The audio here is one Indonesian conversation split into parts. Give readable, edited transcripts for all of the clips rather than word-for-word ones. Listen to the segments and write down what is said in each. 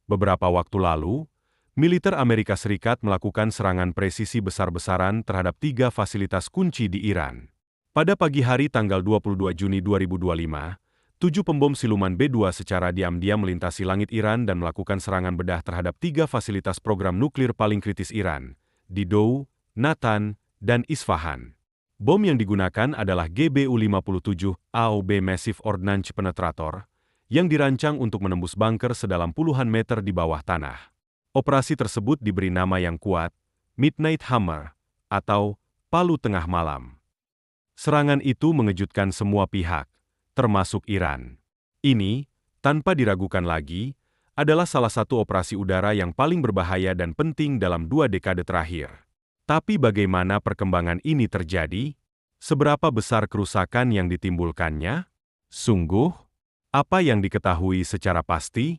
Beberapa waktu lalu, militer Amerika Serikat melakukan serangan presisi besar-besaran terhadap 3 fasilitas kunci di Iran. Pada pagi hari tanggal 22 Juni 2025, 7 pembom siluman B-2 secara diam-diam melintasi langit Iran dan melakukan serangan bedah terhadap 3 fasilitas program nuklir paling kritis Iran, di Dou, Natan, dan Isfahan. Bom yang digunakan adalah GBU-57 AOB Massive Ordnance Penetrator, yang dirancang untuk menembus bunker sedalam puluhan meter di bawah tanah. Operasi tersebut diberi nama yang kuat, Midnight Hammer, atau Palu Tengah Malam. Serangan itu mengejutkan semua pihak, termasuk Iran. Ini, tanpa diragukan lagi, adalah salah satu operasi udara yang paling berbahaya dan penting dalam 2 dekade terakhir. Tapi bagaimana perkembangan ini terjadi? Seberapa besar kerusakan yang ditimbulkannya? Sungguh, apa yang diketahui secara pasti?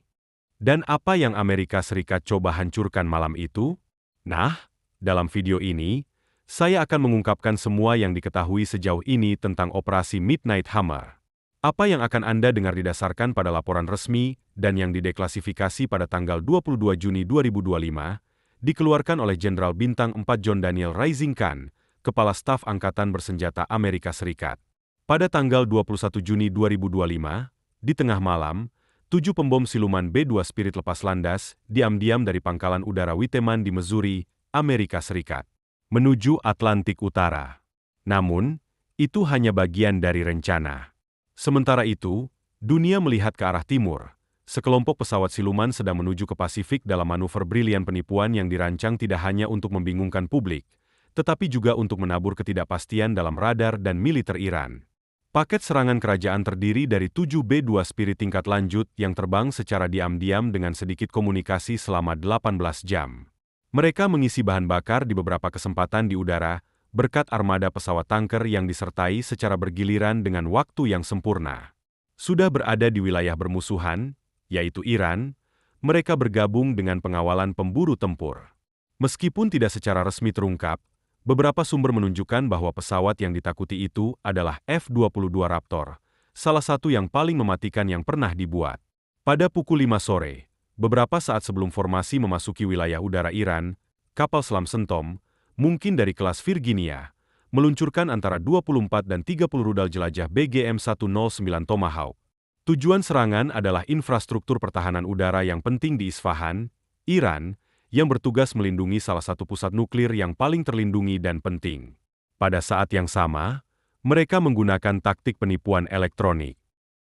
Dan apa yang Amerika Serikat coba hancurkan malam itu? Nah, dalam video ini, saya akan mengungkapkan semua yang diketahui sejauh ini tentang operasi Midnight Hammer. Apa yang akan Anda dengar didasarkan pada laporan resmi dan yang dideklasifikasi pada tanggal 22 Juni 2025, dikeluarkan oleh Jenderal Bintang 4 John Daniel Rising Khan, Kepala Staf Angkatan Bersenjata Amerika Serikat. Pada tanggal 21 Juni 2025, di tengah malam, 7 pembom siluman B-2 Spirit lepas landas, diam-diam dari pangkalan udara Whiteman di Missouri, Amerika Serikat, menuju Atlantik Utara. Namun, itu hanya bagian dari rencana. Sementara itu, dunia melihat ke arah timur. Sekelompok pesawat siluman sedang menuju ke Pasifik dalam manuver brilian penipuan yang dirancang tidak hanya untuk membingungkan publik, tetapi juga untuk menabur ketidakpastian dalam radar dan militer Iran. Paket serangan kerajaan terdiri dari 7 B-2 Spirit tingkat lanjut yang terbang secara diam-diam dengan sedikit komunikasi selama 18 jam. Mereka mengisi bahan bakar di beberapa kesempatan di udara, berkat armada pesawat tanker yang disertai secara bergiliran dengan waktu yang sempurna. Sudah berada di wilayah bermusuhan, yaitu Iran, mereka bergabung dengan pengawalan pemburu tempur. Meskipun tidak secara resmi terungkap, beberapa sumber menunjukkan bahwa pesawat yang ditakuti itu adalah F-22 Raptor, salah satu yang paling mematikan yang pernah dibuat. Pada pukul 5 sore, beberapa saat sebelum formasi memasuki wilayah udara Iran, kapal selam Sentom, mungkin dari kelas Virginia, meluncurkan antara 24 dan 30 rudal jelajah BGM-109 Tomahawk. Tujuan serangan adalah infrastruktur pertahanan udara yang penting di Isfahan, Iran, yang bertugas melindungi salah satu pusat nuklir yang paling terlindungi dan penting. Pada saat yang sama, mereka menggunakan taktik penipuan elektronik,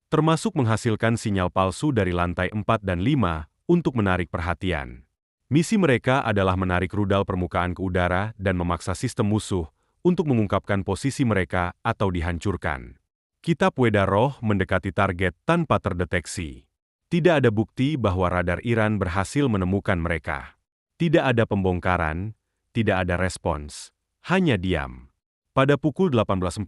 termasuk menghasilkan sinyal palsu dari lantai 4 dan 5 untuk menarik perhatian. Misi mereka adalah menarik rudal permukaan ke udara dan memaksa sistem musuh untuk mengungkapkan posisi mereka atau dihancurkan. Kitab Weda Roh mendekati target tanpa terdeteksi. Tidak ada bukti bahwa radar Iran berhasil menemukan mereka. Tidak ada pembongkaran, tidak ada respons, hanya diam. Pada pukul 18.40,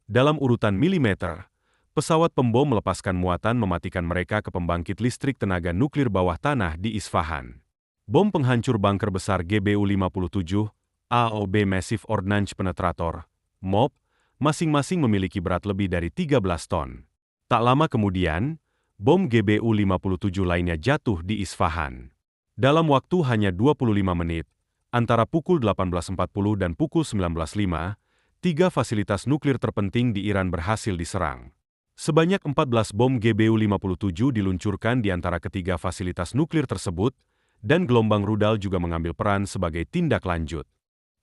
dalam urutan milimeter, pesawat pembom melepaskan muatan mematikan mereka ke pembangkit listrik tenaga nuklir bawah tanah di Isfahan. Bom penghancur bunker besar GBU-57, AOB Massive Ordnance Penetrator, MOP, masing-masing memiliki berat lebih dari 13 ton. Tak lama kemudian, bom GBU-57 lainnya jatuh di Isfahan. Dalam waktu hanya 25 menit, antara pukul 18.40 dan pukul 19.05, 3 fasilitas nuklir terpenting di Iran berhasil diserang. Sebanyak 14 bom GBU-57 diluncurkan di antara ketiga fasilitas nuklir tersebut, dan gelombang rudal juga mengambil peran sebagai tindak lanjut.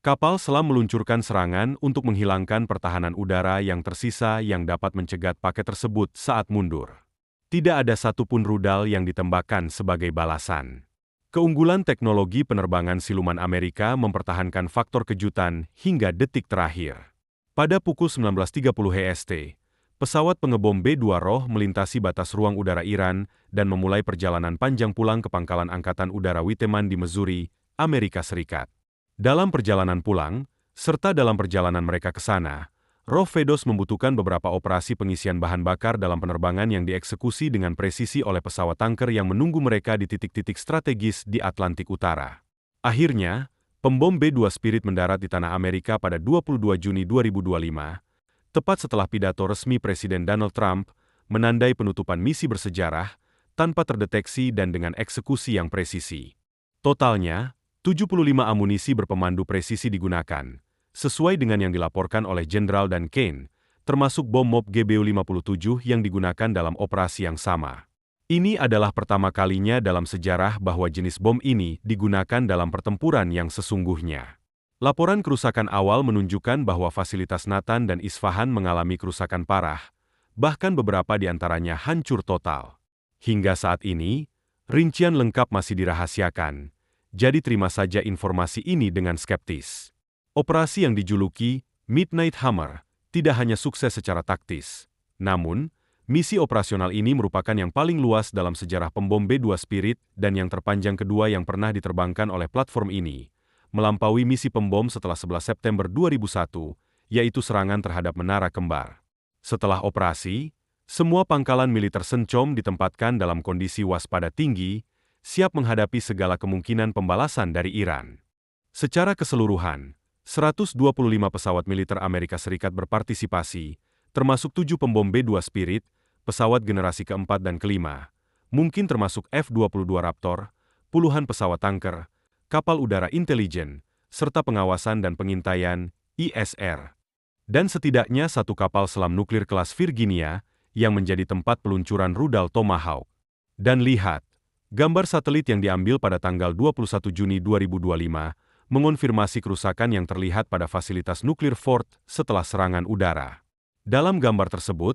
Kapal selam meluncurkan serangan untuk menghilangkan pertahanan udara yang tersisa yang dapat mencegat paket tersebut saat mundur. Tidak ada satupun rudal yang ditembakkan sebagai balasan. Keunggulan teknologi penerbangan siluman Amerika mempertahankan faktor kejutan hingga detik terakhir. Pada pukul 19.30 HST, pesawat pengebom B-2 Roh melintasi batas ruang udara Iran dan memulai perjalanan panjang pulang ke pangkalan Angkatan Udara Whiteman di Missouri, Amerika Serikat. Dalam perjalanan pulang, serta dalam perjalanan mereka ke sana, Roh Vedos membutuhkan beberapa operasi pengisian bahan bakar dalam penerbangan yang dieksekusi dengan presisi oleh pesawat tanker yang menunggu mereka di titik-titik strategis di Atlantik Utara. Akhirnya, pembom B-2 Spirit mendarat di tanah Amerika pada 22 Juni 2025, tepat setelah pidato resmi Presiden Donald Trump menandai penutupan misi bersejarah, tanpa terdeteksi dan dengan eksekusi yang presisi. Totalnya, 75 amunisi berpemandu presisi digunakan, sesuai dengan yang dilaporkan oleh Jenderal dan Kane, termasuk bom MOB GBU-57 yang digunakan dalam operasi yang sama. Ini adalah pertama kalinya dalam sejarah bahwa jenis bom ini digunakan dalam pertempuran yang sesungguhnya. Laporan kerusakan awal menunjukkan bahwa fasilitas Natan dan Isfahan mengalami kerusakan parah, bahkan beberapa di antaranya hancur total. Hingga saat ini, rincian lengkap masih dirahasiakan, jadi terima saja informasi ini dengan skeptis. Operasi yang dijuluki Midnight Hammer tidak hanya sukses secara taktis, namun, misi operasional ini merupakan yang paling luas dalam sejarah pembom B-2 Spirit dan yang terpanjang kedua yang pernah diterbangkan oleh platform ini, melampaui misi pembom setelah 11 September 2001, yaitu serangan terhadap Menara Kembar. Setelah operasi, semua pangkalan militer Sencom ditempatkan dalam kondisi waspada tinggi, siap menghadapi segala kemungkinan pembalasan dari Iran. Secara keseluruhan, 125 pesawat militer Amerika Serikat berpartisipasi, termasuk 7 pembom B-2 Spirit, pesawat generasi keempat dan kelima, mungkin termasuk F-22 Raptor, puluhan pesawat tanker, kapal udara intelijen, serta pengawasan dan pengintaian (ISR), dan setidaknya satu kapal selam nuklir kelas Virginia yang menjadi tempat peluncuran rudal Tomahawk. Dan lihat, gambar satelit yang diambil pada tanggal 21 Juni 2025 mengonfirmasi kerusakan yang terlihat pada fasilitas nuklir Fort setelah serangan udara. Dalam gambar tersebut,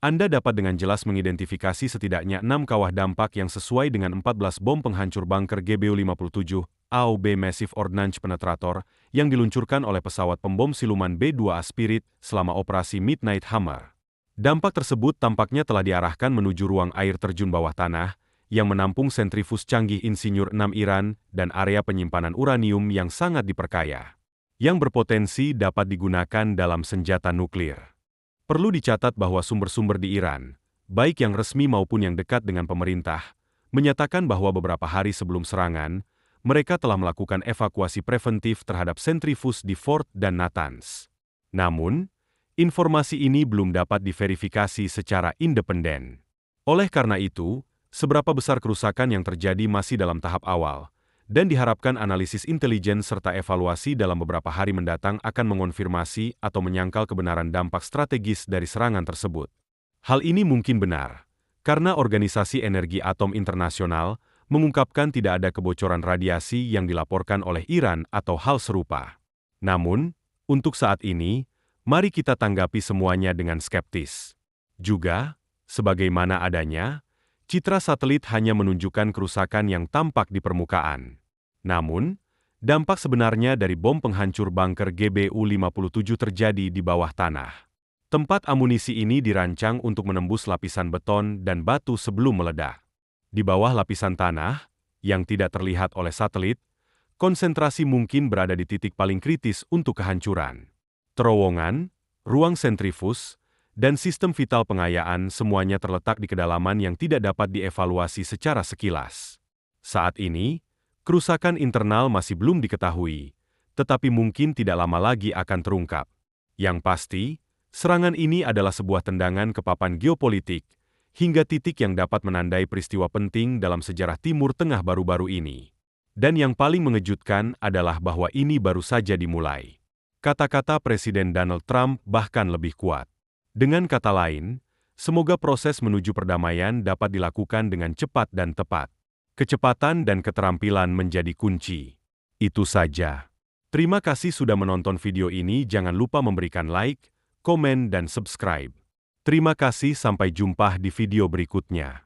Anda dapat dengan jelas mengidentifikasi setidaknya 6 kawah dampak yang sesuai dengan 14 bom penghancur bunker GBU-57 AOB Massive Ordnance Penetrator yang diluncurkan oleh pesawat pembom siluman B-2A Spirit selama operasi Midnight Hammer. Dampak tersebut tampaknya telah diarahkan menuju ruang air terjun bawah tanah yang menampung sentrifus canggih Insinyur 6 Iran dan area penyimpanan uranium yang sangat diperkaya, yang berpotensi dapat digunakan dalam senjata nuklir. Perlu dicatat bahwa sumber-sumber di Iran, baik yang resmi maupun yang dekat dengan pemerintah, menyatakan bahwa beberapa hari sebelum serangan, mereka telah melakukan evakuasi preventif terhadap sentrifus di Fort dan Natanz. Namun, informasi ini belum dapat diverifikasi secara independen. Oleh karena itu, seberapa besar kerusakan yang terjadi masih dalam tahap awal, dan diharapkan analisis intelijen serta evaluasi dalam beberapa hari mendatang akan mengonfirmasi atau menyangkal kebenaran dampak strategis dari serangan tersebut. Hal ini mungkin benar, karena Organisasi Energi Atom Internasional mengungkapkan tidak ada kebocoran radiasi yang dilaporkan oleh Iran atau hal serupa. Namun, untuk saat ini, mari kita tanggapi semuanya dengan skeptis. Juga, sebagaimana adanya, citra satelit hanya menunjukkan kerusakan yang tampak di permukaan. Namun, dampak sebenarnya dari bom penghancur bunker GBU-57 terjadi di bawah tanah. Tempat amunisi ini dirancang untuk menembus lapisan beton dan batu sebelum meledak. Di bawah lapisan tanah, yang tidak terlihat oleh satelit, konsentrasi mungkin berada di titik paling kritis untuk kehancuran. Terowongan, ruang sentrifus, dan sistem vital pengayaan semuanya terletak di kedalaman yang tidak dapat dievaluasi secara sekilas. Saat ini, kerusakan internal masih belum diketahui, tetapi mungkin tidak lama lagi akan terungkap. Yang pasti, serangan ini adalah sebuah tendangan ke papan geopolitik, hingga titik yang dapat menandai peristiwa penting dalam sejarah Timur Tengah baru-baru ini. Dan yang paling mengejutkan adalah bahwa ini baru saja dimulai. Kata-kata Presiden Donald Trump bahkan lebih kuat. Dengan kata lain, semoga proses menuju perdamaian dapat dilakukan dengan cepat dan tepat. Kecepatan dan keterampilan menjadi kunci. Itu saja. Terima kasih sudah menonton video ini. Jangan lupa memberikan like, komen, dan subscribe. Terima kasih, sampai jumpa di video berikutnya.